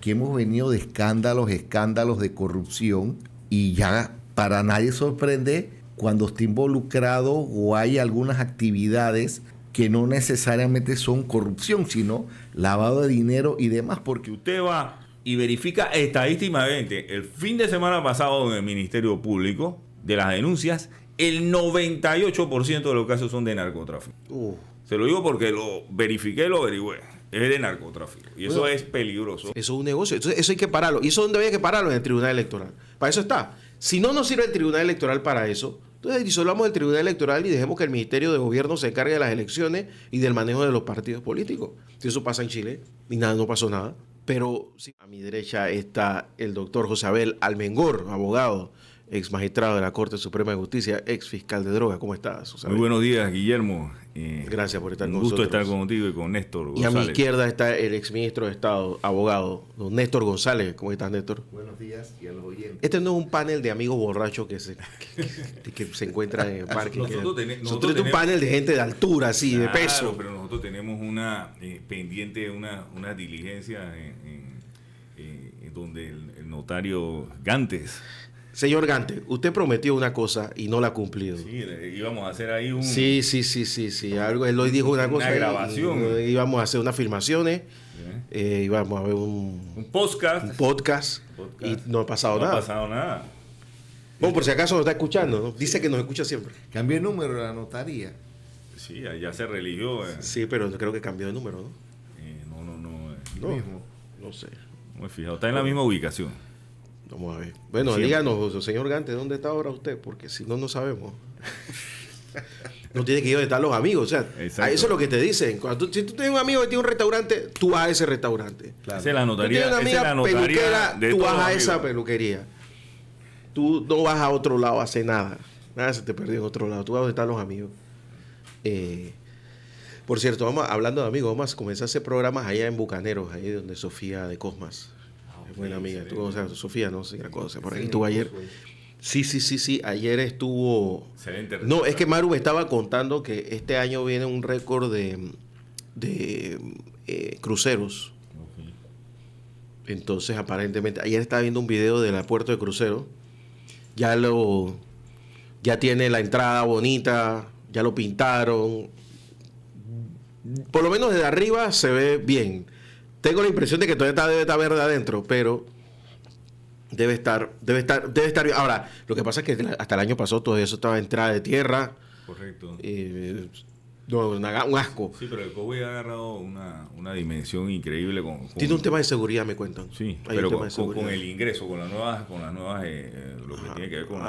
que hemos venido de escándalos de corrupción, y ya para nadie sorprende cuando está involucrado o hay algunas actividades que no necesariamente son corrupción, sino lavado de dinero y demás, porque Usted va y verifica estadísticamente el fin de semana pasado en el Ministerio Público de las denuncias, el 98% de los casos son de narcotráfico. Se lo digo porque lo verifiqué, lo averigüé. Es de narcotráfico. Y eso es peligroso. Eso es un negocio. Entonces, eso hay que pararlo. ¿Y eso dónde había que pararlo? En el Tribunal Electoral. Para eso está. Si no nos sirve el Tribunal Electoral para eso, entonces disolvamos el Tribunal Electoral y dejemos que el Ministerio de Gobierno se encargue de las elecciones y del manejo de los partidos políticos. Si eso pasa en Chile, y nada, no pasó nada. Pero sí, a mi derecha está el doctor José Abel Almengor, abogado, ex magistrado de la Corte Suprema de Justicia, ex fiscal de drogas. ¿Cómo estás, José Abel? Muy buenos días, Guillermo. Gracias por estar con nosotros. Un gusto estar contigo y con Néstor González. Y a mi izquierda está el exministro de Estado, abogado, don Néstor González. ¿Cómo estás, Néstor? Buenos días y a los oyentes. Este no es un panel de amigos borrachos que se encuentran en el parque. Nosotros tenemos un panel de gente de altura, así, claro, de peso. Pero nosotros tenemos una pendiente, una diligencia donde el notario Gantes. Señor Gante, usted prometió una cosa y no la ha cumplido. Sí, íbamos a hacer ahí un... Sí. Algo, él hoy dijo una cosa. Una grabación. Íbamos a hacer unas filmaciones. Íbamos a ver un podcast. Y no ha pasado nada. No ha pasado nada. Bueno, por si acaso nos está escuchando, ¿no? Dice que nos escucha siempre. Cambió el número de la notaría. Sí, ya se religió. Sí, pero creo que cambió de número, ¿no? No sé. No me he fijado. Está en la misma ubicación. Vamos a ver. Bueno, díganos, señor Gante, ¿dónde está ahora usted? Porque si no, no sabemos. No tiene que ir donde están los amigos. O sea, eso es lo que te dicen. Si tú tienes un amigo que tiene un restaurante, tú vas a ese restaurante. Claro. Esa es la notaría. Si tienes una amiga peluquera, tú vas a esa peluquería. Tú no vas a otro lado a hacer nada. Nada se te perdió en otro lado. Tú vas donde están los amigos. Por cierto, hablando de amigos, vamos a comenzar a hacer programas allá en Bucaneros, ahí donde Sofía de Cosmas. Es buena amiga. Tú conoces a Sofía, ¿no? Sí, la conoces. Por ahí estuvo ayer. Sí. Ayer estuvo... No, es que Maru me estaba contando que este año viene un récord de cruceros. Okay. Entonces, aparentemente, ayer estaba viendo un video del puerto de crucero. Ya tiene la entrada bonita, ya lo pintaron. Por lo menos desde arriba se ve bien. Tengo la impresión de que todavía debe estar verde adentro, pero debe estar bien. Ahora, lo que pasa es que hasta el año pasado todo eso estaba entrada de tierra. Correcto. Un asco. Sí, pero el COVID ha agarrado una dimensión increíble. Tiene un tema de seguridad, me cuentan. Sí, pero con el ingreso, con las nuevas lo que tiene que ver con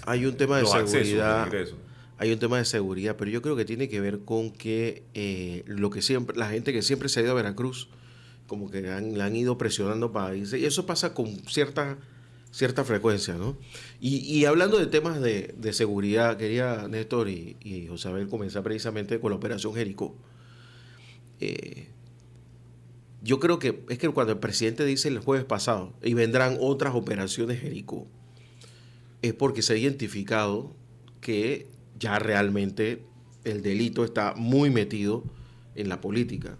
hay un tema de seguridad. Hay un tema de seguridad, pero yo creo que tiene que ver con que la gente que siempre se ha ido a Veracruz, como que la han ido presionando para irse, y eso pasa con cierta frecuencia, ¿no? Y hablando de temas de seguridad, quería Néstor y José Abel comenzar precisamente con la Operación Jericó. Yo creo que es que cuando el presidente dice el jueves pasado, y vendrán otras operaciones Jericó, es porque se ha identificado que ya realmente el delito está muy metido en la política.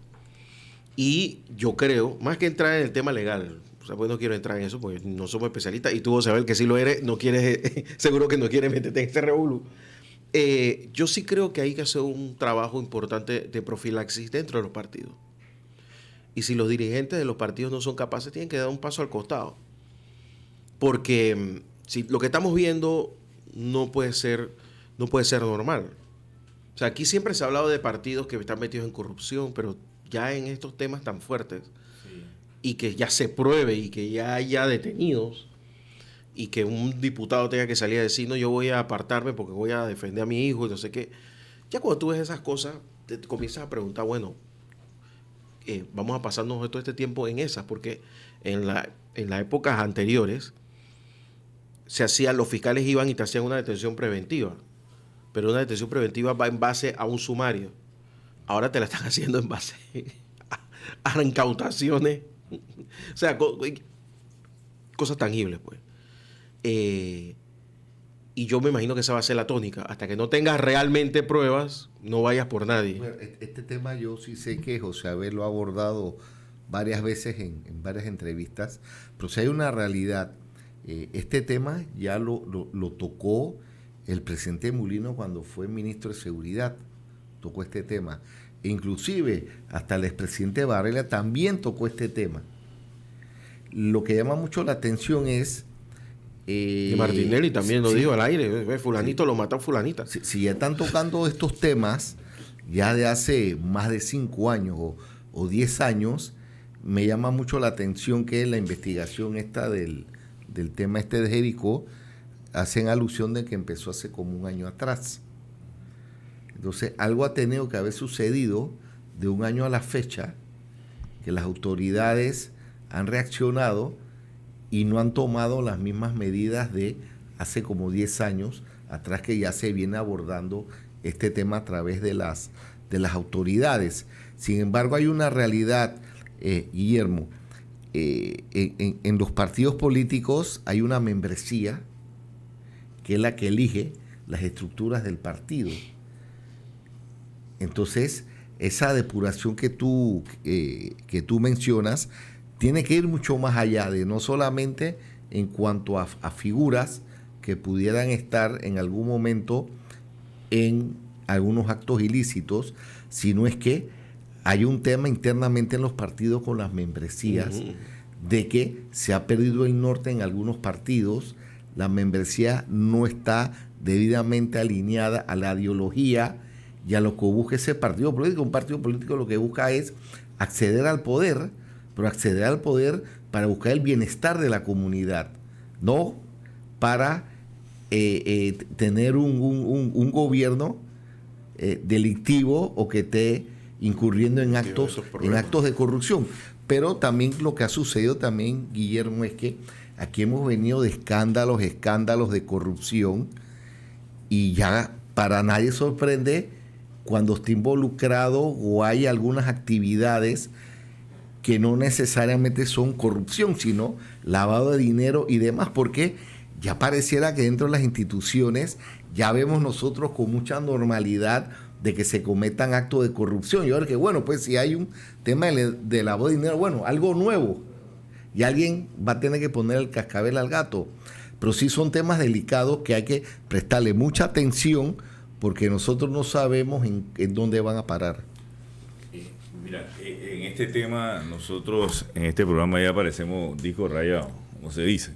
Y yo creo, más que entrar en el tema legal, o sea, pues no quiero entrar en eso porque no somos especialistas, y tú vas a ver que si lo eres, no quieres, seguro que no quieres meterte en este revolú. Yo sí creo que hay que hacer un trabajo importante de profilaxis dentro de los partidos. Y si los dirigentes de los partidos no son capaces, tienen que dar un paso al costado. Porque si lo que estamos viendo no puede ser normal. O sea, aquí siempre se ha hablado de partidos que están metidos en corrupción, pero ya en estos temas tan fuertes, sí, y que ya se pruebe y que ya haya detenidos y que un diputado tenga que salir a decir, no, yo voy a apartarme porque voy a defender a mi hijo y no sé qué. Ya cuando tú ves esas cosas, te comienzas a preguntar, bueno, vamos a pasarnos todo este tiempo en esas, porque en las épocas anteriores los fiscales iban y te hacían una detención preventiva, pero una detención preventiva va en base a un sumario. Ahora te la están haciendo en base a incautaciones. O sea, cosas tangibles, pues. Y yo me imagino que esa va a ser la tónica. Hasta que no tengas realmente pruebas, no vayas por nadie. Este tema yo sí sé que José Abel lo ha abordado varias veces en varias entrevistas, pero si hay una realidad, este tema ya lo tocó el presidente Mulino cuando fue ministro de Seguridad, tocó este tema. E inclusive hasta el expresidente Varela también tocó este tema. Lo que llama mucho la atención es... y Martinelli también lo dijo al aire, fulanito lo mata a fulanita. Si ya están tocando estos temas ya de hace más de 5 años o 10 años, me llama mucho la atención que la investigación esta del tema este de Jericó hacen alusión de que empezó hace como un año atrás. Entonces, algo ha tenido que haber sucedido de un año a la fecha, que las autoridades han reaccionado y no han tomado las mismas medidas de hace como 10 años atrás, que ya se viene abordando este tema a través de las autoridades. Sin embargo, hay una realidad, Guillermo. En los partidos políticos hay una membresía que es la que elige las estructuras del partido. Entonces, esa depuración que tú mencionas tiene que ir mucho más allá de no solamente en cuanto a figuras que pudieran estar en algún momento en algunos actos ilícitos, sino es que hay un tema internamente en los partidos con las membresías, de que se ha perdido el norte en algunos partidos, la membresía no está debidamente alineada a la ideología y a lo que busca ese partido político. Un partido político lo que busca es acceder al poder, pero acceder al poder para buscar el bienestar de la comunidad, no para tener un gobierno delictivo o que esté incurriendo en actos de corrupción. Pero también lo que ha sucedido también, Guillermo, es que aquí hemos venido de escándalos de corrupción, y ya para nadie sorprende cuando está involucrado o hay algunas actividades que no necesariamente son corrupción, sino lavado de dinero y demás, porque ya pareciera que dentro de las instituciones ya vemos nosotros con mucha normalidad de que se cometan actos de corrupción. Y ahora que, bueno, pues si hay un tema de lavado de dinero, bueno, algo nuevo, y alguien va a tener que poner el cascabel al gato. Pero sí son temas delicados que hay que prestarle mucha atención, porque nosotros no sabemos en dónde van a parar. Mira, en este tema nosotros en este programa ya parecemos disco rayado, como se dice.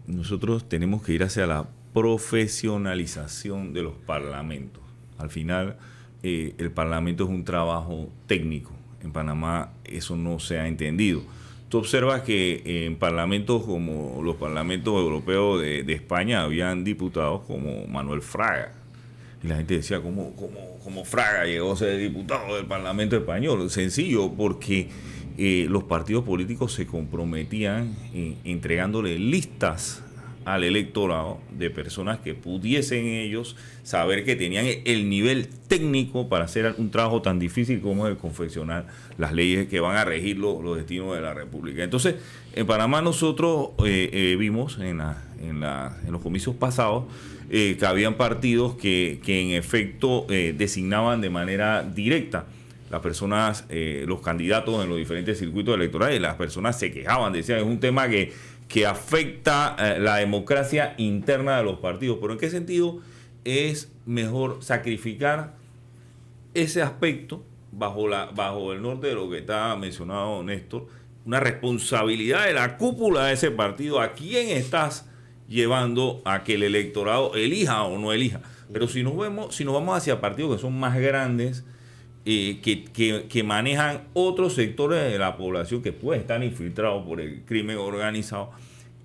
Nosotros tenemos que ir hacia la profesionalización de los parlamentos. Al final, el parlamento es un trabajo técnico. En Panamá eso no se ha entendido. Tú observas que en parlamentos como los parlamentos europeos de España habían diputados como Manuel Fraga. Y la gente decía, ¿cómo Fraga llegó a ser diputado del Parlamento español? Sencillo, porque los partidos políticos se comprometían entregándole listas al electorado de personas que pudiesen ellos saber que tenían el nivel técnico para hacer un trabajo tan difícil como el confeccionar las leyes que van a regir los destinos de la República. Entonces, en Panamá nosotros vimos en los comicios pasados que habían partidos que en efecto designaban de manera directa las personas, los candidatos en los diferentes circuitos electorales. Las personas se quejaban, decían, es un tema que afecta la democracia interna de los partidos. ¿Pero en qué sentido es mejor sacrificar ese aspecto bajo el norte de lo que está mencionado Néstor? Una responsabilidad de la cúpula de ese partido. ¿A quién estás llevando a que el electorado elija o no elija? Pero si nos vamos hacia partidos que son más grandes, que manejan otros sectores de la población que pueden estar infiltrados por el crimen organizado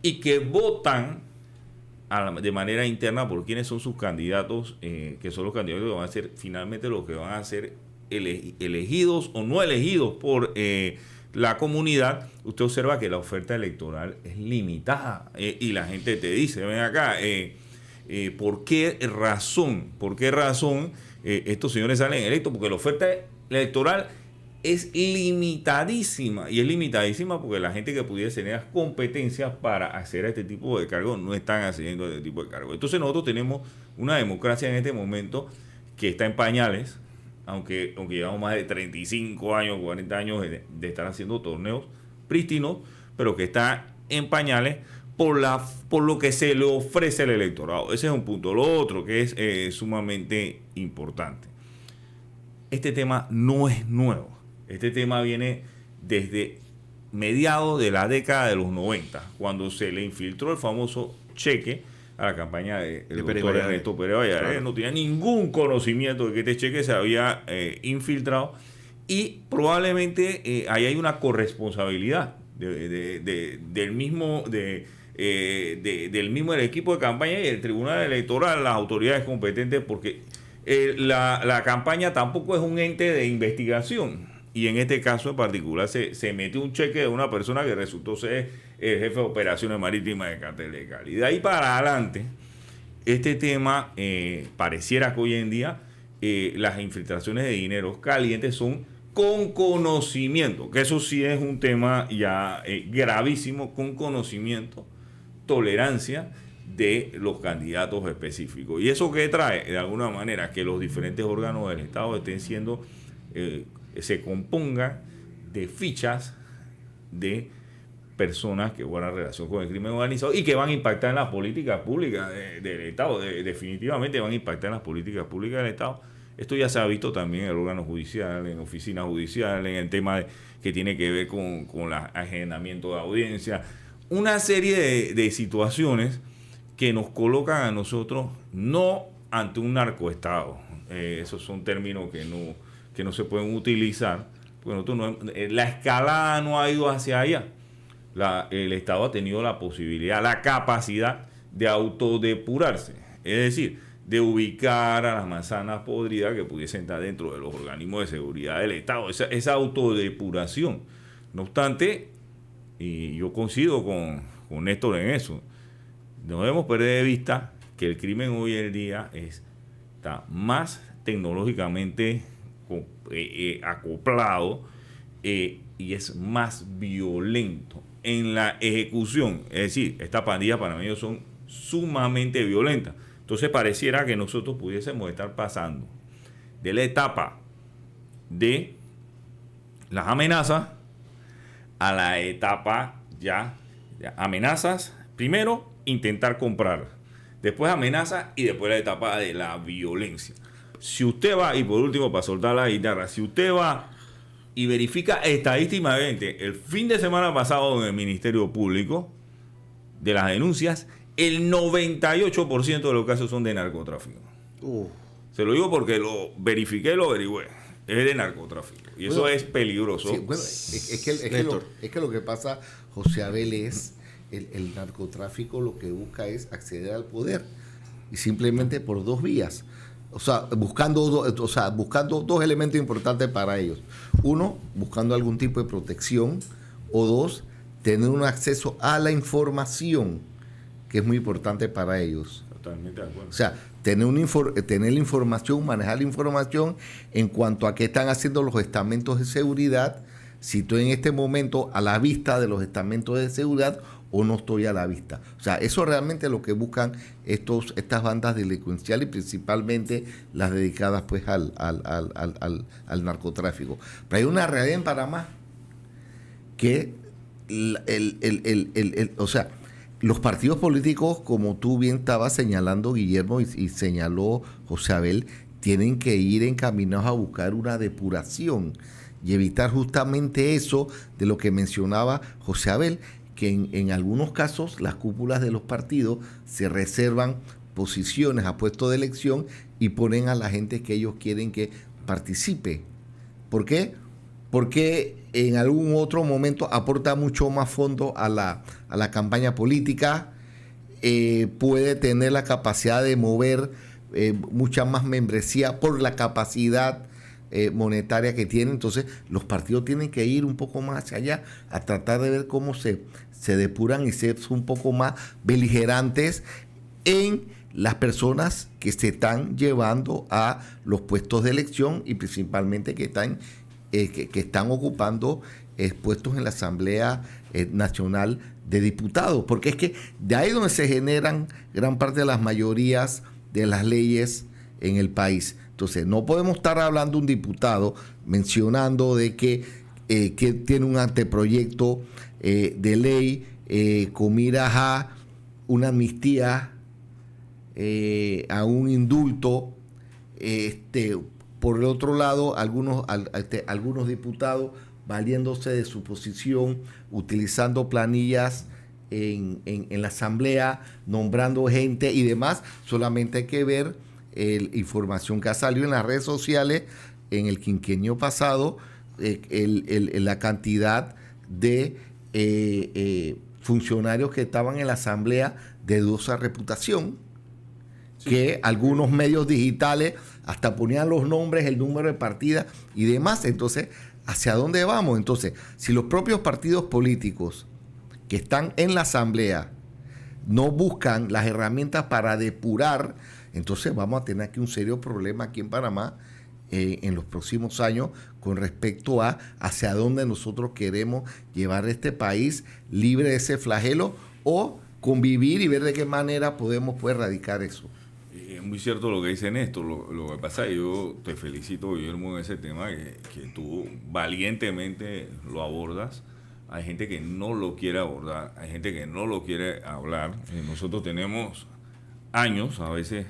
y que votan de manera interna por quiénes son sus candidatos, que son los candidatos que van a ser finalmente los que van a ser elegidos o no elegidos por la comunidad. Usted observa que la oferta electoral es limitada, y la gente te dice, ven acá, ¿por qué razón estos señores salen electos? Porque la oferta electoral es limitadísima, y es limitadísima porque la gente que pudiese tener las competencias para acceder a este tipo de cargos no están accediendo a este tipo de cargos. Entonces nosotros tenemos una democracia en este momento que está en pañales, aunque llevamos más de 35 años, 40 años de estar haciendo torneos prístinos, pero que está en pañales por lo que se le ofrece al electorado. Ese es un punto. Lo otro que es sumamente importante. Este tema no es nuevo. Este tema viene desde mediados de la década de los 90, cuando se le infiltró el famoso cheque a la campaña del doctor Ernesto Pérez Valladares. Claro. No tenía ningún conocimiento de que este cheque se había infiltrado, y probablemente ahí hay una corresponsabilidad del mismo del equipo de campaña y el Tribunal Electoral, las autoridades competentes, porque la campaña tampoco es un ente de investigación. Y en este caso en particular se metió un cheque de una persona que resultó ser el jefe de operaciones marítimas de Cartel de Cali. Y de ahí para adelante, este tema pareciera que hoy en día las infiltraciones de dineros calientes son con conocimiento, que eso sí es un tema ya gravísimo, con conocimiento, tolerancia de los candidatos específicos. ¿Y eso qué trae? De alguna manera que los diferentes órganos del Estado estén siendo... se componga de fichas de personas que guardan relación con el crimen organizado y que van a impactar en las políticas públicas del Estado. Definitivamente van a impactar en las políticas públicas del Estado. Esto ya se ha visto también en el órgano judicial, en oficinas judiciales, en el tema que tiene que ver con el agendamiento de audiencia. Una serie de situaciones que nos colocan a nosotros no ante un narcoestado. Esos son términos que no se pueden utilizar, porque la escalada no ha ido hacia allá. El Estado ha tenido la posibilidad, la capacidad de autodepurarse, es decir, de ubicar a las manzanas podridas que pudiesen estar dentro de los organismos de seguridad del Estado, esa autodepuración. No obstante, y yo coincido con Néstor en eso, no debemos perder de vista que el crimen hoy en día está más tecnológicamente acoplado y es más violento en la ejecución. Es decir, estas pandillas para mí son sumamente violentas. Entonces pareciera que nosotros pudiésemos estar pasando de la etapa de las amenazas a la etapa ya amenazas, primero intentar comprar, después amenazas y después la etapa de la violencia. Si usted va, y por último, para soltar la guitarra, si usted va y verifica estadísticamente el fin de semana pasado en el Ministerio Público de las denuncias, el 98% de los casos son de narcotráfico. Se lo digo porque lo verifiqué y lo averigüé. Es de narcotráfico. Y eso es peligroso. Sí, bueno, es que lo que pasa, José Abel, es el narcotráfico lo que busca es acceder al poder. Y simplemente por dos vías. O sea, buscando dos elementos importantes para ellos. Uno, buscando algún tipo de protección. O dos, tener un acceso a la información, que es muy importante para ellos. Totalmente de acuerdo. O sea, tener la información, manejar la información en cuanto a qué están haciendo los estamentos de seguridad, si estoy en este momento a la vista de los estamentos de seguridad o no estoy a la vista. O sea, eso realmente es lo que buscan estas bandas delincuenciales y principalmente las dedicadas pues al narcotráfico. Pero hay una realidad en Panamá que o sea, los partidos políticos, como tú bien estabas señalando, Guillermo, y señaló José Abel, tienen que ir encaminados a buscar una depuración y evitar justamente eso de lo que mencionaba José Abel, que en algunos casos las cúpulas de los partidos se reservan posiciones a puestos de elección y ponen a la gente que ellos quieren que participe. ¿Por qué? Porque en algún otro momento aporta mucho más fondo a la campaña política, puede tener la capacidad de mover mucha más membresía por la capacidad monetaria que tiene. Entonces los partidos tienen que ir un poco más hacia allá a tratar de ver cómo se depuran y ser un poco más beligerantes en las personas que se están llevando a los puestos de elección y principalmente que están ocupando puestos en la Asamblea Nacional de Diputados, porque es que de ahí donde se generan gran parte de las mayorías de las leyes en el país. Entonces, no podemos estar hablando de un diputado mencionando de que tiene un anteproyecto de ley con miras a una amnistía, a un indulto. Por el otro lado, algunos diputados valiéndose de su posición, utilizando planillas en la asamblea, nombrando gente y demás. Solamente hay que ver información que ha salido en las redes sociales en el quinquenio pasado, la cantidad de funcionarios que estaban en la asamblea de dudosa reputación, que algunos medios digitales hasta ponían los nombres, el número de partida y demás. Entonces, ¿hacia dónde vamos? Entonces, si los propios partidos políticos que están en la asamblea no buscan las herramientas para depurar, entonces vamos a tener aquí un serio problema aquí en Panamá en los próximos años con respecto a hacia dónde nosotros queremos llevar este país libre de ese flagelo o convivir y ver de qué manera podemos erradicar eso. Es muy cierto lo que dice Néstor. Lo que pasa es que yo te felicito, Guillermo, en ese tema que tú valientemente lo abordas. Hay gente que no lo quiere abordar, hay gente que no lo quiere hablar. Nosotros tenemos años, a veces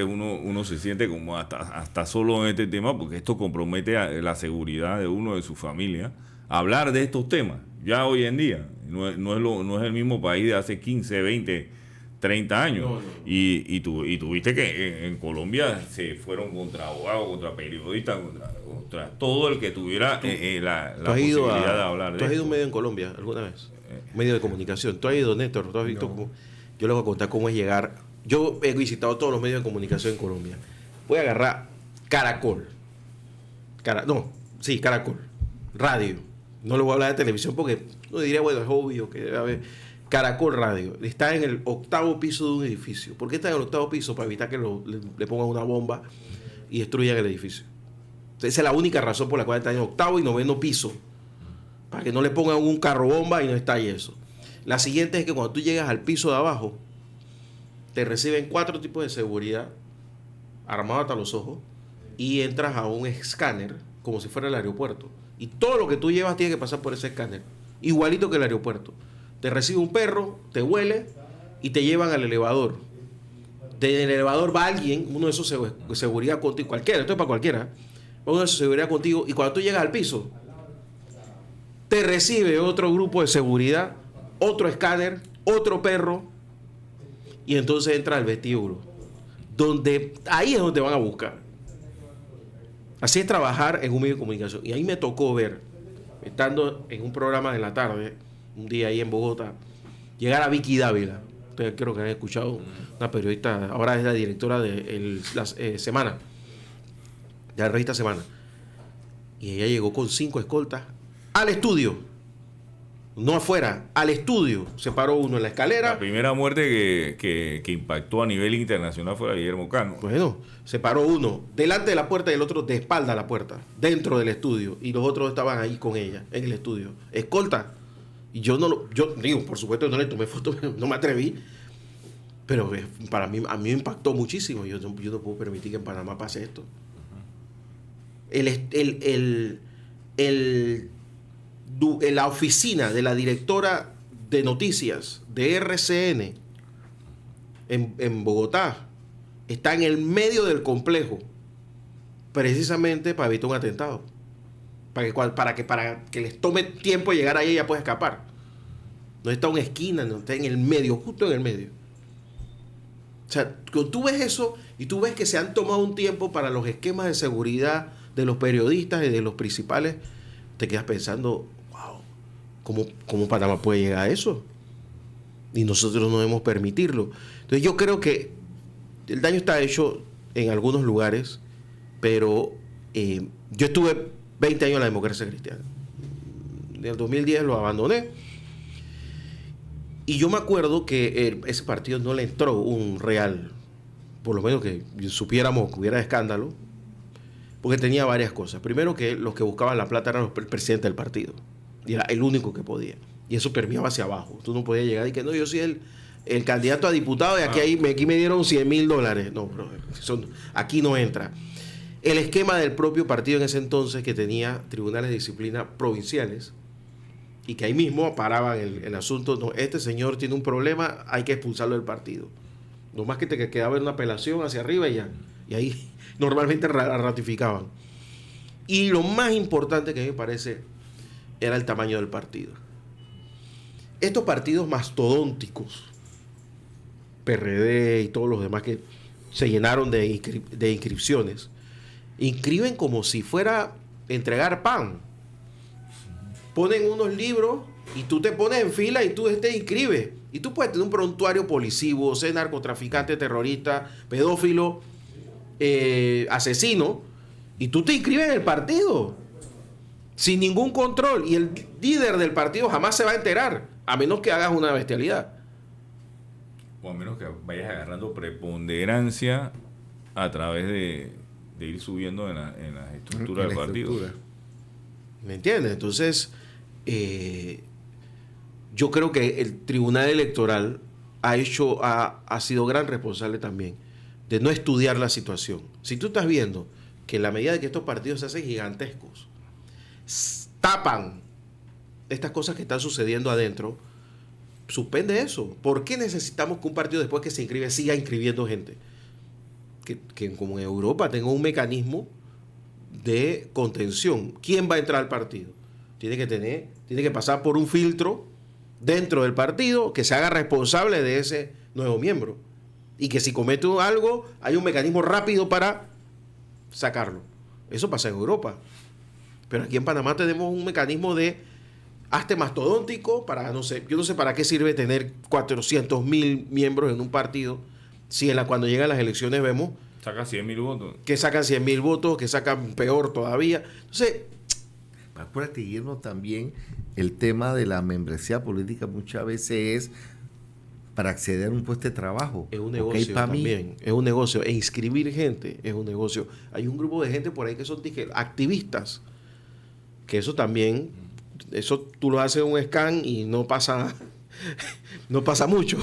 uno se siente como hasta solo en este tema, porque esto compromete a la seguridad de uno, de su familia. Hablar de estos temas, ya hoy en día, no es el mismo país de hace 15, 20, 30 años. No. Y tuviste que en Colombia se fueron contra abogados, contra periodistas, contra todo el que tuviera la posibilidad de hablar de ¿Tú has ido a un medio en Colombia alguna vez? Medio de comunicación. ¿Tú has ido, Néstor? ¿Tú has visto cómo? Yo les voy a contar cómo es llegar. Yo he visitado todos los medios de comunicación en Colombia. Voy a agarrar Caracol. Caracol. Radio. No le voy a hablar de televisión porque no diría, bueno, es obvio que debe haber. Caracol Radio. Está en el 8º piso de un edificio. ¿Por qué está en el 8º piso? Para evitar que le pongan una bomba y destruyan el edificio. Entonces, esa es la única razón por la cual está en el 8º y 9º piso. Para que no le pongan un carro bomba y no estalle eso. La siguiente es que cuando tú llegas al piso de abajo, te reciben 4 tipos de seguridad, armados hasta los ojos, y entras a un escáner como si fuera el aeropuerto. Y todo lo que tú llevas tiene que pasar por ese escáner. Igualito que el aeropuerto. Te recibe un perro, te huele y te llevan al elevador. Del elevador va alguien, uno de esos de seguridad contigo, cualquiera, esto es para cualquiera, uno de esos de seguridad contigo, y cuando tú llegas al piso, te recibe otro grupo de seguridad, otro escáner, otro perro, y entonces entra al vestíbulo, donde ahí es donde te van a buscar. Así es trabajar en un medio de comunicación. Y ahí me tocó ver, estando en un programa de la tarde, un día ahí en Bogotá, llegar a Vicky Dávila. Ustedes creo que han escuchado, una periodista, ahora es la directora de la Semana, de la revista Semana. Y ella llegó con 5 escoltas al estudio. No afuera, al estudio. Se paró uno en la escalera. La primera muerte que impactó a nivel internacional fue la de Guillermo Cano. Bueno, se paró uno delante de la puerta y el otro de espalda a la puerta, dentro del estudio. Y los otros estaban ahí con ella, en el estudio. Escolta. Y yo digo, por supuesto, no le tomé fotos, no me atreví. Pero para mí, a mí me impactó muchísimo. Yo no puedo permitir que en Panamá pase esto. La oficina de la directora de noticias de RCN en Bogotá está en el medio del complejo, precisamente para evitar un atentado, para que les tome tiempo llegar ahí y ella pueda escapar. No está en una esquina, no está en el medio, justo en el medio. O sea, cuando tú ves eso y tú ves que se han tomado un tiempo para los esquemas de seguridad de los periodistas y de los principales, te quedas pensando, ¿cómo Panamá puede llegar a eso? Y nosotros no debemos permitirlo. Entonces yo creo que el daño está hecho en algunos lugares, pero yo estuve 20 años en la democracia cristiana. En el 2010 lo abandoné. Y yo me acuerdo que ese partido no le entró un real, por lo menos que supiéramos que hubiera escándalo, porque tenía varias cosas. Primero, que los que buscaban la plata eran el presidente del partido. Y era el único que podía. Y eso permeaba hacia abajo. Tú no podías llegar y que no, yo soy el candidato a diputado y aquí me dieron $100,000. No, bro, aquí no entra. El esquema del propio partido en ese entonces, que tenía tribunales de disciplina provinciales y que ahí mismo paraban el asunto. No, este señor tiene un problema, hay que expulsarlo del partido. No más que te quedaba en una apelación hacia arriba y ya. Y ahí normalmente ratificaban. Y lo más importante que a mí me parece era el tamaño del partido. Estos partidos mastodónticos, PRD y todos los demás que se llenaron de inscripciones, inscriben como si fuera entregar pan. Ponen unos libros y tú te pones en fila y tú te inscribes. Y tú puedes tener un prontuario policivo, ser narcotraficante, terrorista, pedófilo, asesino, y tú te inscribes en el partido sin ningún control. Y el líder del partido jamás se va a enterar, a menos que hagas una bestialidad. O a menos que vayas agarrando preponderancia a través de ir subiendo en la estructura del partido. ¿Me entiendes? Entonces, yo creo que el Tribunal Electoral ha sido gran responsable también de no estudiar la situación. Si tú estás viendo que en la medida de que estos partidos se hacen gigantescos, tapan estas cosas que están sucediendo adentro, suspende eso. ¿Por qué necesitamos que un partido, después que se inscribe, siga inscribiendo gente? Que como en Europa tenga un mecanismo de contención. ¿Quién va a entrar al partido? Tiene que pasar por un filtro dentro del partido que se haga responsable de ese nuevo miembro. Y que si comete algo, hay un mecanismo rápido para sacarlo. Eso pasa en Europa. Pero aquí en Panamá tenemos un mecanismo de hazte mastodóntico para, no sé, yo no sé para qué sirve tener 400,000 miembros en un partido si cuando llegan las elecciones vemos saca 100,000 votos. Que sacan 100,000 votos, que sacan peor todavía. Entonces, acuérdate, Guillermo, también el tema de la membresía política muchas veces es para acceder a un puesto de trabajo. Es un negocio también. Es un negocio. E inscribir gente es un negocio. Hay un grupo de gente por ahí que son activistas. Que eso también, eso tú lo haces en un scan y no pasa mucho.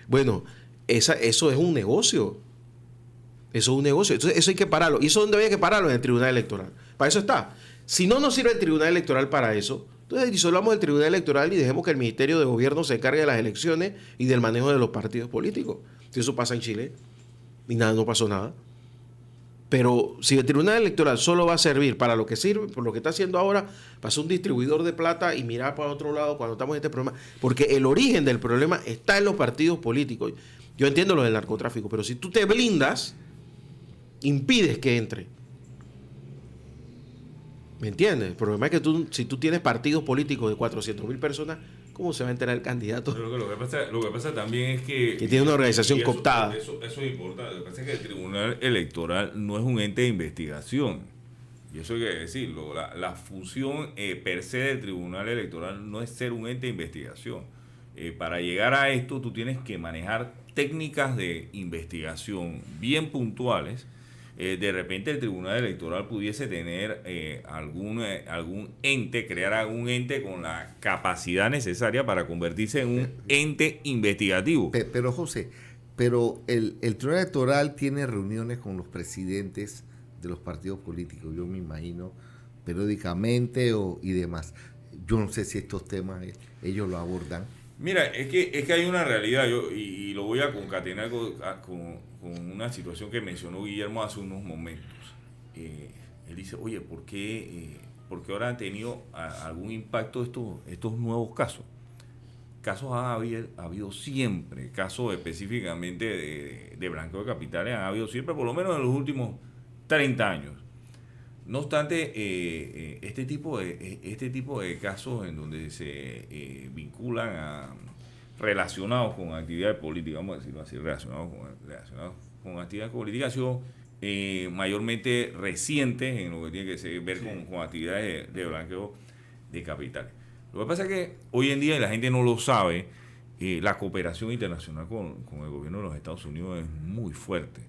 Bueno, eso es un negocio. Eso es un negocio. Entonces, eso hay que pararlo. ¿Y eso dónde había que pararlo? En el Tribunal Electoral. Para eso está. Si no nos sirve el Tribunal Electoral para eso, entonces disolvamos el Tribunal Electoral y dejemos que el Ministerio de Gobierno se encargue de las elecciones y del manejo de los partidos políticos. Si eso pasa en Chile y no pasó nada. Pero si el Tribunal Electoral solo va a servir para lo que sirve, por lo que está haciendo ahora, para ser un distribuidor de plata y mirar para otro lado cuando estamos en este problema, porque el origen del problema está en los partidos políticos. Yo entiendo lo del narcotráfico, pero si tú te blindas, impides que entre. ¿Me entiendes? El problema es que si tú tienes partidos políticos de 400,000 personas, ¿cómo se va a enterar el candidato? Pero lo que pasa también es que tiene una organización cooptada. Eso es importante. Lo que pasa es que el Tribunal Electoral no es un ente de investigación. Y eso hay que decirlo. La función per se del Tribunal Electoral no es ser un ente de investigación. Para llegar a esto, tú tienes que manejar técnicas de investigación bien puntuales. De repente el Tribunal Electoral pudiese tener algún ente, crear algún ente con la capacidad necesaria para convertirse en un ente investigativo. Pero José, el Tribunal Electoral tiene reuniones con los presidentes de los partidos políticos, yo me imagino, periódicamente y demás. Yo no sé si estos temas ellos lo abordan. Mira, es que hay una realidad, y lo voy a concatenar con una situación que mencionó Guillermo hace unos momentos. Él dice, oye, ¿por qué ahora han tenido algún impacto estos nuevos casos? Casos ha habido siempre, casos específicamente de blanqueo de capitales han habido siempre, por lo menos en los últimos 30 años. No obstante, este tipo de casos en donde se vinculan relacionados con actividades políticas, vamos a decirlo así, relacionados con actividades políticas, han sido mayormente recientes en lo que tiene que ver con actividades de blanqueo de capitales. Lo que pasa es que hoy en día, y la gente no lo sabe, la cooperación internacional con el gobierno de los Estados Unidos es muy fuerte.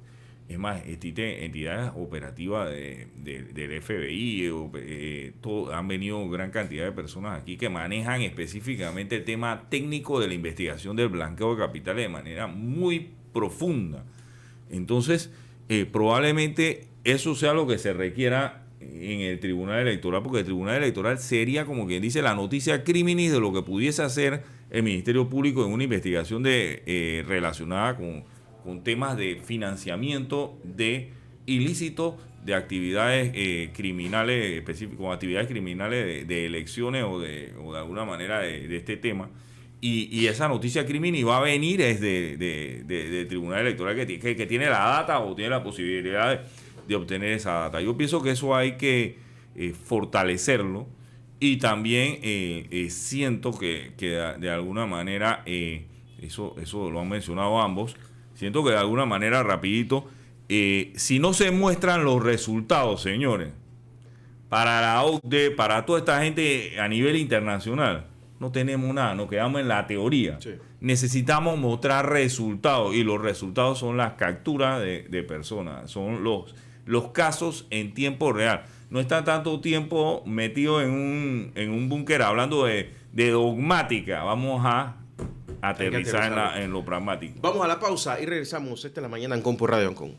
Es más, entidades operativas del FBI, han venido gran cantidad de personas aquí que manejan específicamente el tema técnico de la investigación del blanqueo de capitales de manera muy profunda. Entonces, probablemente eso sea lo que se requiera en el Tribunal Electoral, porque el Tribunal Electoral sería, como quien dice, la noticia criminis de lo que pudiese hacer el Ministerio Público en una investigación relacionada con temas de financiamiento de ilícitos de actividades criminales específicas, con actividades criminales de elecciones o de alguna manera de este tema. Y esa noticia criminis va a venir del Tribunal Electoral que tiene la data o tiene la posibilidad de obtener esa data. Yo pienso que eso hay que fortalecerlo, y también siento que de alguna manera, eso lo han mencionado ambos, siento que de alguna manera, rapidito, si no se muestran los resultados, señores, para la OCDE, para toda esta gente a nivel internacional, no tenemos nada, nos quedamos en la teoría. Sí. Necesitamos mostrar resultados, y los resultados son las capturas de personas, son los casos en tiempo real. No está tanto tiempo metido en un búnker hablando de dogmática. Vamos a aterrizar en lo pragmático. Vamos a la pausa y regresamos. Esta es La Mañana en Compo Radio Ancon.